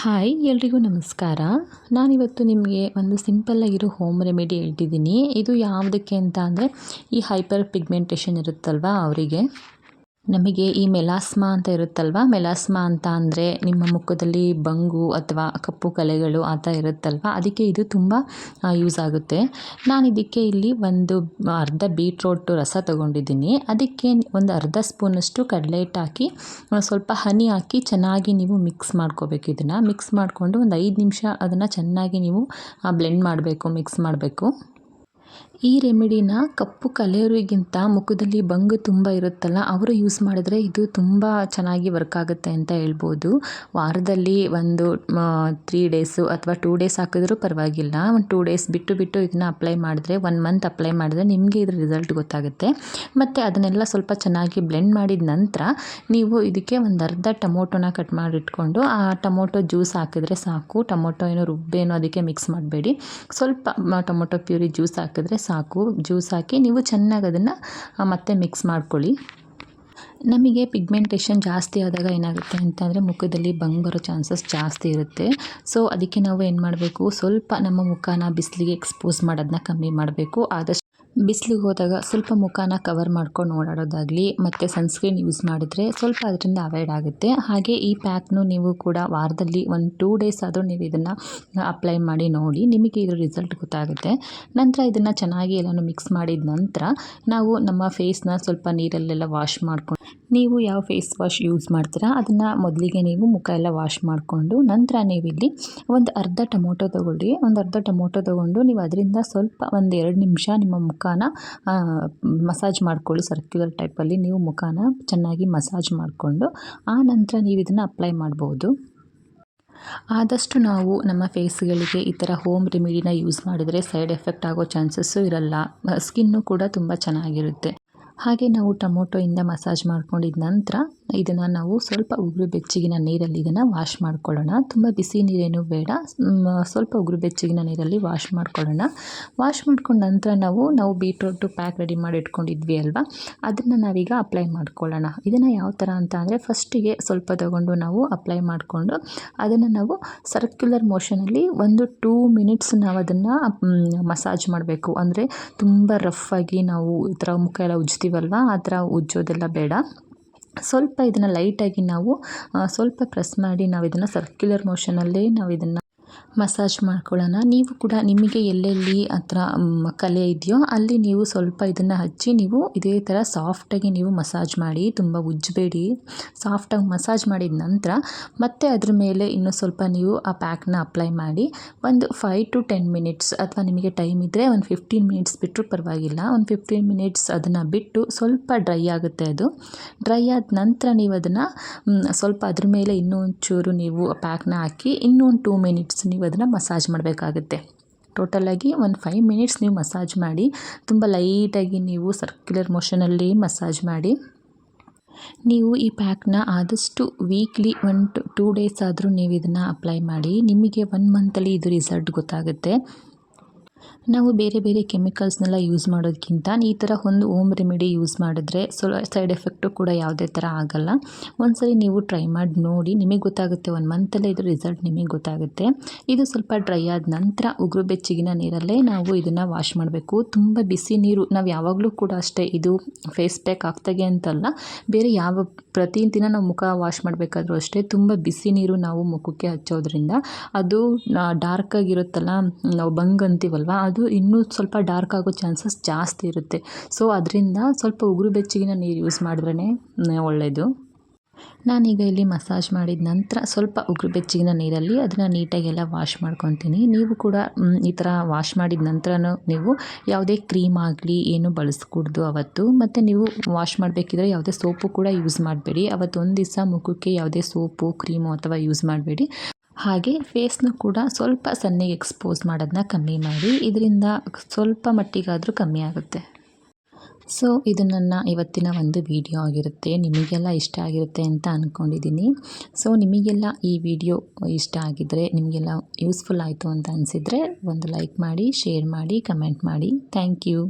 Hi ಎಲ್ರಿಗೂ ನಮಸ್ಕಾರ. ನಾನಿವತ್ತು ನಿಮಗೆ ಒಂದು ಸಿಂಪಲ್ಲಾಗಿರೋ ಹೋಮ್ ರೆಮಿಡಿ ಹೇಳ್ತಿದ್ದೀನಿ. ಇದು ಯಾವುದಕ್ಕೆ ಅಂತ ಅಂದರೆ ಈ ಹೈಪರ್ ಪಿಗ್ಮೆಂಟೇಷನ್ ಇರುತ್ತಲ್ವ ಅವರಿಗೆ. ನಮಗೆ ಈ ಮೆಲಾಸ್ಮಾ ಅಂತ ಇರುತ್ತಲ್ವ, ಮೆಲಾಸ್ಮಾ ಅಂತ ಅಂದರೆ ನಿಮ್ಮ ಮುಖದಲ್ಲಿ ಬಂಗು ಅಥವಾ ಕಪ್ಪು ಕಲೆಗಳು ಆ ಥರ ಇರುತ್ತಲ್ವ, ಅದಕ್ಕೆ ಇದು ತುಂಬ ಯೂಸ್ ಆಗುತ್ತೆ. ನಾನು ಇದಕ್ಕೆ ಇಲ್ಲಿ ಒಂದು ಅರ್ಧ ಬೀಟ್ರೋಟ್ ರಸ ತೊಗೊಂಡಿದ್ದೀನಿ. ಅದಕ್ಕೆ ಒಂದು ಅರ್ಧ ಸ್ಪೂನಷ್ಟು ಕಡಲೆ ಹಿಟ್ಟು ಹಾಕಿ ಸ್ವಲ್ಪ ಹನಿ ಹಾಕಿ ಚೆನ್ನಾಗಿ ನೀವು ಮಿಕ್ಸ್ ಮಾಡ್ಕೋಬೇಕು. ಇದನ್ನು ಮಿಕ್ಸ್ ಮಾಡಿಕೊಂಡು ಒಂದು 5 ನಿಮಿಷ ಅದನ್ನು ಚೆನ್ನಾಗಿ ನೀವು ಬ್ಲೆಂಡ್ ಮಾಡಬೇಕು, ಮಿಕ್ಸ್ ಮಾಡಬೇಕು. ಈ ರೆಮಿಡಿನ ಕಪ್ಪು ಕಲೆಯವರಿಗಿಂತ ಮುಖದಲ್ಲಿ ಬಂಗು ತುಂಬ ಇರುತ್ತಲ್ಲ ಅವರು ಯೂಸ್ ಮಾಡಿದ್ರೆ ಇದು ತುಂಬ ಚೆನ್ನಾಗಿ ವರ್ಕ್ ಆಗುತ್ತೆ ಅಂತ ಹೇಳ್ಬೋದು. ವಾರದಲ್ಲಿ ಒಂದು 3 ಡೇಸು ಅಥವಾ 2 ಡೇಸ್ ಹಾಕಿದ್ರೂ ಪರವಾಗಿಲ್ಲ. ಒಂದು 2 ಡೇಸ್ ಬಿಟ್ಟು ಇದನ್ನು ಅಪ್ಲೈ ಮಾಡಿದ್ರೆ 1 ಮಂತ್ ಅಪ್ಲೈ ಮಾಡಿದ್ರೆ ನಿಮಗೆ ಇದ್ರ ರಿಸಲ್ಟ್ ಗೊತ್ತಾಗುತ್ತೆ. ಮತ್ತು ಅದನ್ನೆಲ್ಲ ಸ್ವಲ್ಪ ಚೆನ್ನಾಗಿ ಬ್ಲೆಂಡ್ ಮಾಡಿದ ನಂತರ ನೀವು ಇದಕ್ಕೆ ಒಂದು ಅರ್ಧ ಟೊಮೊಟೊನ ಕಟ್ ಮಾಡಿಟ್ಕೊಂಡು ಆ ಟೊಮೊಟೊ ಜ್ಯೂಸ್ ಹಾಕಿದ್ರೆ ಸಾಕು. ಟೊಮೊಟೊ ಏನೋ ರುಬ್ಬೇನೋ ಅದಕ್ಕೆ ಮಿಕ್ಸ್ ಮಾಡಬೇಡಿ, ಸ್ವಲ್ಪ ಟೊಮೊಟೊ ಪ್ಯೂರಿ ಜ್ಯೂಸ್ ಹಾಕಿದ್ರೆ ಸಾಕು. ಜ್ಯೂಸ್ ಹಾಕಿ ನೀವು ಚೆನ್ನಾಗಿ ಅದನ್ನು ಮತ್ತೆ ಮಿಕ್ಸ್ ಮಾಡ್ಕೊಳ್ಳಿ. ನಮಗೆ ಪಿಗ್ಮೆಂಟೇಷನ್ ಜಾಸ್ತಿ ಆದಾಗ ಏನಾಗುತ್ತೆ ಅಂತಂದರೆ ಮುಖದಲ್ಲಿ ಬಂಗ್ ಬರೋ ಚಾನ್ಸಸ್ ಜಾಸ್ತಿ ಇರುತ್ತೆ. ಸೊ ಅದಕ್ಕೆ ನಾವು ಏನು ಮಾಡಬೇಕು, ಸ್ವಲ್ಪ ನಮ್ಮ ಮುಖನ ಬಿಸಿಲಿಗೆ ಎಕ್ಸ್ಪೋಸ್ ಮಾಡೋದನ್ನ ಕಮ್ಮಿ ಮಾಡಬೇಕು. ಆದಷ್ಟು ಬಿಸಿಲಿಗೆ ಹೋದಾಗ ಸ್ವಲ್ಪ ಮುಖನ ಕವರ್ ಮಾಡ್ಕೊಂಡು ಓಡಾಡೋದಾಗಲಿ ಮತ್ತು ಸನ್ಸ್ಕ್ರೀನ್ ಯೂಸ್ ಮಾಡಿದ್ರೆ ಸ್ವಲ್ಪ ಅದರಿಂದ ಅವಾಯ್ಡ್ ಆಗುತ್ತೆ. ಹಾಗೆ ಈ ಪ್ಯಾಕ್ನು ನೀವು ಕೂಡ ವಾರದಲ್ಲಿ ಒಂದು 2 ಡೇಸ್ ಆದರೂ ನೀವು ಇದನ್ನು ಅಪ್ಲೈ ಮಾಡಿ ನೋಡಿ, ನಿಮಗೆ ಇದ್ರ ರಿಸಲ್ಟ್ ಗೊತ್ತಾಗುತ್ತೆ. ನಂತರ ಇದನ್ನು ಚೆನ್ನಾಗಿ ಎಲ್ಲನೂ ಮಿಕ್ಸ್ ಮಾಡಿದ ನಂತರ ನಾವು ನಮ್ಮ ಫೇಸ್ನ ಸ್ವಲ್ಪ ನೀರಲ್ಲೆಲ್ಲ ವಾಶ್ ಮಾಡ್ಕೊಂಡು, ನೀವು ಯಾವ ಫೇಸ್ ವಾಶ್ ಯೂಸ್ ಮಾಡ್ತೀರಾ ಅದನ್ನು ಮೊದಲಿಗೆ ನೀವು ಮುಖ ಎಲ್ಲ ವಾಶ್ ಮಾಡಿಕೊಂಡು ನಂತರ ನೀವಿಲ್ಲಿ ಒಂದು ಅರ್ಧ ಟೊಮೊಟೊ ತೊಗೊಳ್ಳಿ. ಒಂದು ಅರ್ಧ ಟೊಮೊಟೊ ತೊಗೊಂಡು ನೀವು ಅದರಿಂದ ಸ್ವಲ್ಪ ಒಂದು 2 ನಿಮಿಷ ನಿಮ್ಮ ಮುಖನ ಮಸಾಜ್ ಮಾಡ್ಕೊಳ್ಳಿ. ಸರ್ಕ್ಯುಲರ್ ಟೈಪಲ್ಲಿ ನೀವು ಮುಖನ ಚೆನ್ನಾಗಿ ಮಸಾಜ್ ಮಾಡಿಕೊಂಡು ಆ ನಂತರ ನೀವು ಇದನ್ನು ಅಪ್ಲೈ ಮಾಡ್ಬೋದು. ಆದಷ್ಟು ನಾವು ನಮ್ಮ ಫೇಸ್ಗಳಿಗೆ ಈ ಥರ ಹೋಮ್ ರೆಮಿಡಿನ ಯೂಸ್ ಮಾಡಿದರೆ ಸೈಡ್ ಎಫೆಕ್ಟ್ ಆಗೋ ಚಾನ್ಸಸ್ಸು ಇರಲ್ಲ. ಸ್ಕಿನ್ನು ಕೂಡ ತುಂಬ ಚೆನ್ನಾಗಿರುತ್ತೆ. ಹಾಗೆ ನಾವು ಟೊಮೊಟೊಯಿಂದ ಮಸಾಜ್ ಮಾಡ್ಕೊಂಡಿದ ನಂತರ ಇದನ್ನು ನಾವು ಸ್ವಲ್ಪ ಉಗುರು ಬೆಚ್ಚಗಿನ ನೀರಲ್ಲಿ ಇದನ್ನು ವಾಶ್ ಮಾಡ್ಕೊಳ್ಳೋಣ. ತುಂಬ ಬಿಸಿ ನೀರೇನು ಬೇಡ, ಸ್ವಲ್ಪ ಉಗುರು ಬೆಚ್ಚಗಿನ ನೀರಲ್ಲಿ ವಾಶ್ ಮಾಡ್ಕೊಳ್ಳೋಣ. ವಾಶ್ ಮಾಡ್ಕೊಂಡ ನಂತರ ನಾವು ಬೀಟ್ರೋಟು ಪ್ಯಾಕ್ ರೆಡಿ ಮಾಡಿ ಇಟ್ಕೊಂಡಿದ್ವಿ ಅಲ್ವಾ, ಅದನ್ನು ನಾವೀಗ ಅಪ್ಲೈ ಮಾಡ್ಕೊಳ್ಳೋಣ. ಇದನ್ನು ಯಾವ ಥರ ಅಂತ ಅಂದರೆ ಫಸ್ಟಿಗೆ ಸ್ವಲ್ಪ ತಗೊಂಡು ನಾವು ಅಪ್ಲೈ ಮಾಡಿಕೊಂಡು ಅದನ್ನು ನಾವು ಸರ್ಕ್ಯುಲರ್ ಮೋಷನಲ್ಲಿ ಒಂದು 2 ಮಿನಿಟ್ಸ್ ನಾವು ಅದನ್ನು ಮಸಾಜ್ ಮಾಡಬೇಕು. ಅಂದರೆ ತುಂಬ ರಫಾಗಿ ನಾವು ಈ ಥರ ಮುಖ ಎಲ್ಲ ಉಜ್ತೀವಲ್ವ ಆ ಥರ ಉಜ್ಜೋದೆಲ್ಲ ಬೇಡ. ಸ್ವಲ್ಪ ಇದನ್ನು ಲೈಟಾಗಿ ನಾವು ಸ್ವಲ್ಪ ಪ್ರೆಸ್ ಮಾಡಿ ನಾವು ಇದನ್ನು ಸರ್ಕ್ಯುಲರ್ ಮೋಷನಲ್ಲೇ ನಾವು ಇದನ್ನು ಮಸಾಜ್ ಮಾಡ್ಕೊಳ್ಳೋಣ. ನೀವು ಕೂಡ ನಿಮಗೆ ಎಲ್ಲೆಲ್ಲಿ ಆ ಥರ ಕಲೆ ಇದೆಯೋ ಅಲ್ಲಿ ನೀವು ಸ್ವಲ್ಪ ಇದನ್ನು ಹಚ್ಚಿ ನೀವು ಇದೇ ಥರ ಸಾಫ್ಟಾಗಿ ನೀವು ಮಸಾಜ್ ಮಾಡಿ, ತುಂಬ ಉಜ್ಜಬೇಡಿ. ಸಾಫ್ಟಾಗಿ ಮಸಾಜ್ ಮಾಡಿದ ನಂತರ ಮತ್ತೆ ಅದ್ರ ಮೇಲೆ ಇನ್ನೂ ಸ್ವಲ್ಪ ನೀವು ಆ ಪ್ಯಾಕ್ನ ಅಪ್ಲೈ ಮಾಡಿ ಒಂದು 5 to 10 ಮಿನಿಟ್ಸ್ ಅಥವಾ ನಿಮಗೆ ಟೈಮ್ ಇದ್ದರೆ ಒಂದು 15 ಮಿನಿಟ್ಸ್ ಬಿಟ್ಟರು ಪರವಾಗಿಲ್ಲ. ಒಂದು 15 ಮಿನಿಟ್ಸ್ ಅದನ್ನು ಬಿಟ್ಟು ಸ್ವಲ್ಪ ಡ್ರೈ ಆಗುತ್ತೆ. ಅದು ಡ್ರೈ ಆದ ನಂತರ ನೀವು ಅದನ್ನು ಸ್ವಲ್ಪ ಅದ್ರ ಮೇಲೆ ಇನ್ನೂ ಒಂಚೂರು ನೀವು ಪ್ಯಾಕ್ನ ಹಾಕಿ ಇನ್ನೂ ಒಂದು 2 ಮಿನಿಟ್ಸ್ ನೀವು ಅದನ್ನು ಮಸಾಜ್ ಮಾಡಬೇಕಾಗುತ್ತೆ. ಟೋಟಲಾಗಿ ಒಂದು 5 ಮಿನಿಟ್ಸ್ ನೀವು ಮಸಾಜ್ ಮಾಡಿ, ತುಂಬ ಲೈಟಾಗಿ ನೀವು ಸರ್ಕ್ಯುಲರ್ ಮೋಷನಲ್ಲಿ ಮಸಾಜ್ ಮಾಡಿ. ನೀವು ಈ ಪ್ಯಾಕ್ನ ಆದಷ್ಟು ವೀಕ್ಲಿ 1 to 2 ಡೇಸ್ ಆದರೂ ನೀವು ಇದನ್ನು ಅಪ್ಲೈ ಮಾಡಿ. ನಿಮಗೆ 1 ಮಂತಲ್ಲಿ ಇದು ರಿಸಲ್ಟ್ ಗೊತ್ತಾಗುತ್ತೆ. ನಾವು ಬೇರೆ ಕೆಮಿಕಲ್ಸ್ನೆಲ್ಲ ಯೂಸ್ ಮಾಡೋದಕ್ಕಿಂತ ಈ ಥರ ಒಂದು ಹೋಮ್ ರೆಮಿಡಿ ಯೂಸ್ ಮಾಡಿದ್ರೆ ಸೈಡ್ ಎಫೆಕ್ಟು ಕೂಡ ಯಾವುದೇ ಥರ ಆಗಲ್ಲ. ಒಂದ್ಸರಿ ನೀವು ಟ್ರೈ ಮಾಡಿ ನೋಡಿ, ನಿಮಗೆ ಗೊತ್ತಾಗುತ್ತೆ. 1 ಮಂತಲ್ಲೇ ಇದು ರಿಸಲ್ಟ್ ನಿಮಗೆ ಗೊತ್ತಾಗುತ್ತೆ. ಇದು ಸ್ವಲ್ಪ ಡ್ರೈ ಆದ ನಂತರ ಉಗುರು ಬೆಚ್ಚಗಿನ ನೀರಲ್ಲೇ ನಾವು ಇದನ್ನು ವಾಶ್ ಮಾಡಬೇಕು. ತುಂಬ ಬಿಸಿ ನೀರು, ನಾವು ಯಾವಾಗಲೂ ಕೂಡ ಅಷ್ಟೇ, ಇದು ಫೇಸ್ ಪ್ಯಾಕ್ ಹಾಕ್ದಾಗೆ ಅಂತಲ್ಲ, ಬೇರೆ ಪ್ರತಿದಿನ ನಾವು ಮುಖ ವಾಶ್ ಮಾಡಬೇಕಾದ್ರೂ ಅಷ್ಟೇ ತುಂಬ ಬಿಸಿ ನೀರು ನಾವು ಮುಖಕ್ಕೆ ಹಚ್ಚೋದ್ರಿಂದ ಅದು ಡಾರ್ಕ್ ಆಗಿರುತ್ತಲ್ಲ, ನಾವು ಬಂಗ್ ಅಂತೀವಲ್ವ, ಅದು ಇನ್ನೂ ಸ್ವಲ್ಪ ಡಾರ್ಕ್ ಆಗೋ ಚಾನ್ಸಸ್ ಜಾಸ್ತಿ ಇರುತ್ತೆ. ಸೊ ಅದರಿಂದ ಸ್ವಲ್ಪ ಉಗುರು ಬೆಚ್ಚಗಿನ ನೀರು ಯೂಸ್ ಮಾಡಿದ್ರೇ ಒಳ್ಳೆಯದು. ನಾನೀಗ ಇಲ್ಲಿ ಮಸಾಜ್ ಮಾಡಿದ ನಂತರ ಸ್ವಲ್ಪ ಉಗುರು ಬೆಚ್ಚಗಿನ ನೀರಲ್ಲಿ ಅದನ್ನು ನೀಟಾಗೆಲ್ಲ ವಾಶ್ ಮಾಡ್ಕೊತೀನಿ. ನೀವು ಕೂಡ ಈ ಥರ ವಾಶ್ ಮಾಡಿದ ನಂತರನೂ ನೀವು ಯಾವುದೇ ಕ್ರೀಮ್ ಆಗಲಿ ಏನು ಬಳಸ್ಕೂಡ್ದು ಅವತ್ತು. ಮತ್ತು ನೀವು ವಾಶ್ ಮಾಡಬೇಕಿದ್ರೆ ಯಾವುದೇ ಸೋಪು ಕೂಡ ಯೂಸ್ ಮಾಡಬೇಡಿ. ಅವತ್ತು ಒಂದು ದಿವಸ ಮುಖಕ್ಕೆ ಯಾವುದೇ ಸೋಪು ಕ್ರೀಮು ಅಥವಾ ಯೂಸ್ ಮಾಡಬೇಡಿ. ಹಾಗೆ ಫೇಸ್ನು ಕೂಡ ಸ್ವಲ್ಪ ಸನ್ನಿಗೆ ಎಕ್ಸ್ಪೋಸ್ ಮಾಡೋದನ್ನ ಕಮ್ಮಿ ಮಾಡಿ, ಇದರಿಂದ ಸ್ವಲ್ಪ ಮಟ್ಟಿಗಾದರೂ ಕಮ್ಮಿ ಆಗುತ್ತೆ. ಸೊ ಇದು ನನ್ನ ಇವತ್ತಿನ ಒಂದು ವಿಡಿಯೋ ಆಗಿರುತ್ತೆ. ನಿಮಗೆಲ್ಲ ಇಷ್ಟ ಆಗಿರುತ್ತೆ ಅಂತ ಅಂದ್ಕೊಂಡಿದ್ದೀನಿ. ಸೊ ನಿಮಗೆಲ್ಲ ಈ ವಿಡಿಯೋ ಇಷ್ಟ ಆಗಿದ್ದರೆ, ನಿಮಗೆಲ್ಲ ಯೂಸ್ಫುಲ್ ಆಯಿತು ಅಂತ ಅನಿಸಿದರೆ ಒಂದು ಲೈಕ್ ಮಾಡಿ, ಶೇರ್ ಮಾಡಿ, ಕಮೆಂಟ್ ಮಾಡಿ. Thank you.